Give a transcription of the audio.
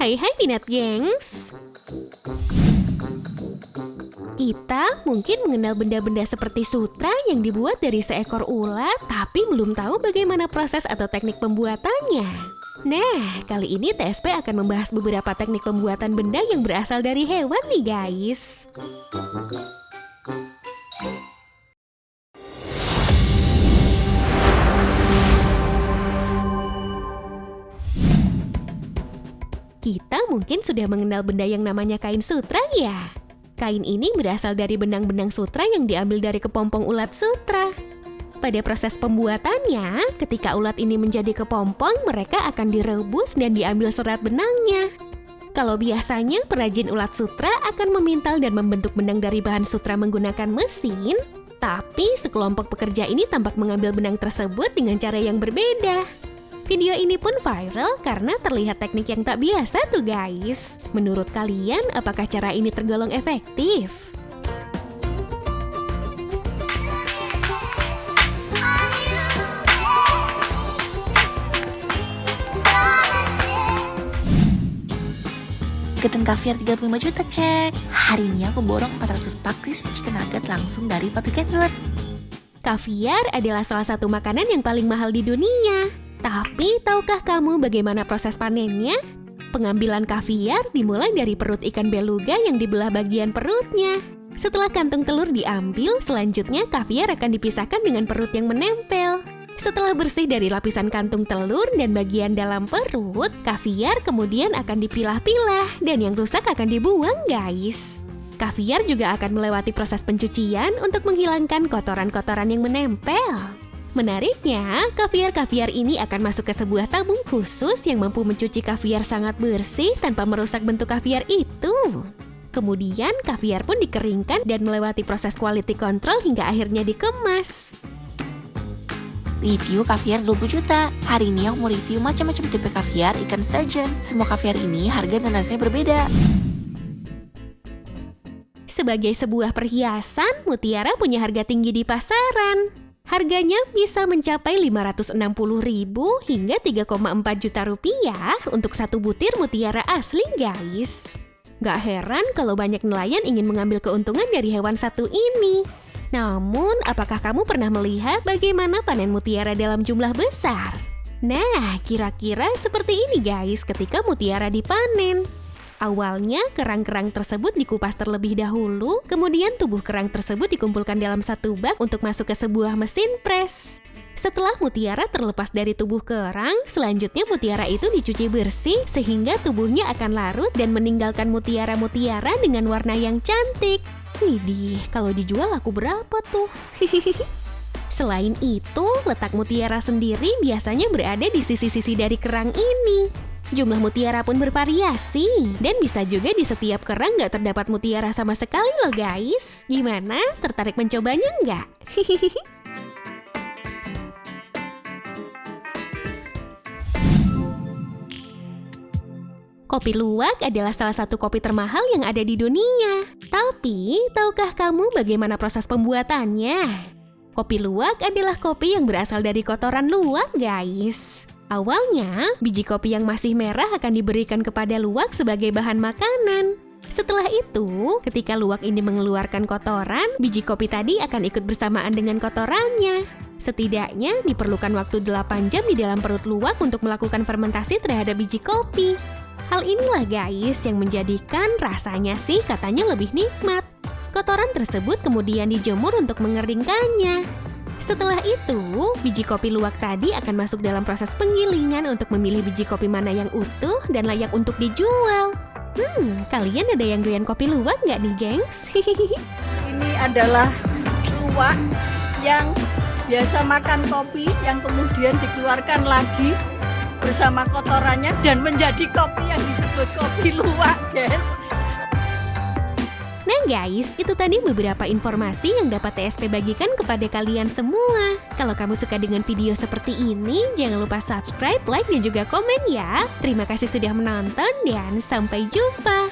Hai Peanut Gengs. Kita mungkin mengenal benda-benda seperti sutra yang dibuat dari seekor ulat, tapi belum tahu bagaimana proses atau teknik pembuatannya. Nah, kali ini TSP akan membahas beberapa teknik pembuatan benda yang berasal dari hewan nih guys. Kita mungkin sudah mengenal benda yang namanya kain sutra ya. Kain ini berasal dari benang-benang sutra yang diambil dari kepompong ulat sutra. Pada proses pembuatannya, ketika ulat ini menjadi kepompong, mereka akan direbus dan diambil serat benangnya. Kalau biasanya perajin ulat sutra akan memintal dan membentuk benang dari bahan sutra menggunakan mesin, tapi sekelompok pekerja ini tampak mengambil benang tersebut dengan cara yang berbeda. Video ini pun viral karena terlihat teknik yang tak biasa tuh guys. Menurut kalian, apakah cara ini tergolong efektif? Ketan kaviar 35 juta cek. Hari ini aku borong 400 pak crispy chicken nugget langsung dari Papi Ketchup. Kaviar adalah salah satu makanan yang paling mahal di dunia. Tapi, tahukah kamu bagaimana proses panennya? Pengambilan kaviar dimulai dari perut ikan beluga yang dibelah bagian perutnya. Setelah kantung telur diambil, selanjutnya kaviar akan dipisahkan dengan perut yang menempel. Setelah bersih dari lapisan kantung telur dan bagian dalam perut, kaviar kemudian akan dipilah-pilah dan yang rusak akan dibuang guys. Kaviar juga akan melewati proses pencucian untuk menghilangkan kotoran-kotoran yang menempel. Menariknya, kaviar-kaviar ini akan masuk ke sebuah tabung khusus yang mampu mencuci kaviar sangat bersih tanpa merusak bentuk kaviar itu. Kemudian, kaviar pun dikeringkan dan melewati proses quality control hingga akhirnya dikemas. Review kaviar 20 juta. Hari ini aku mau review macam-macam tipe kaviar ikan sturgeon. Semua kaviar ini harga dan rasanya berbeda. Sebagai sebuah perhiasan, mutiara punya harga tinggi di pasaran. Harganya bisa mencapai 560.000 hingga 3,4 juta rupiah untuk satu butir mutiara asli guys. Gak heran kalau banyak nelayan ingin mengambil keuntungan dari hewan satu ini. Namun, apakah kamu pernah melihat bagaimana panen mutiara dalam jumlah besar? Nah, kira-kira seperti ini guys ketika mutiara dipanen. Awalnya, kerang-kerang tersebut dikupas terlebih dahulu, kemudian tubuh kerang tersebut dikumpulkan dalam satu bak untuk masuk ke sebuah mesin pres. Setelah mutiara terlepas dari tubuh kerang, selanjutnya mutiara itu dicuci bersih sehingga tubuhnya akan larut dan meninggalkan mutiara-mutiara dengan warna yang cantik. Widih, kalau dijual laku berapa tuh? Selain itu, letak mutiara sendiri biasanya berada di sisi-sisi dari kerang ini. Jumlah mutiara pun bervariasi, dan bisa juga di setiap kerang nggak terdapat mutiara sama sekali loh guys. Gimana? Tertarik mencobanya nggak? Kopi luwak adalah salah satu kopi termahal yang ada di dunia. Tapi, tahukah kamu bagaimana proses pembuatannya? Kopi luwak adalah kopi yang berasal dari kotoran luwak guys. Awalnya, biji kopi yang masih merah akan diberikan kepada luwak sebagai bahan makanan. Setelah itu, ketika luwak ini mengeluarkan kotoran, biji kopi tadi akan ikut bersamaan dengan kotorannya. Setidaknya diperlukan waktu 8 jam di dalam perut luwak untuk melakukan fermentasi terhadap biji kopi. Hal inilah guys yang menjadikan rasanya sih katanya lebih nikmat. Kotoran tersebut kemudian dijemur untuk mengeringkannya. Setelah itu, biji kopi luwak tadi akan masuk dalam proses penggilingan untuk memilih biji kopi mana yang utuh dan layak untuk dijual. Kalian ada yang doyan kopi luwak nggak nih, gengs? Ini adalah luwak yang biasa makan kopi yang kemudian dikeluarkan lagi bersama kotorannya dan menjadi kopi yang disebut kopi luwak, guys. Nah guys, itu tadi beberapa informasi yang dapat TSP bagikan kepada kalian semua. Kalau kamu suka dengan video seperti ini, jangan lupa subscribe, like, dan juga komen ya. Terima kasih sudah menonton dan sampai jumpa.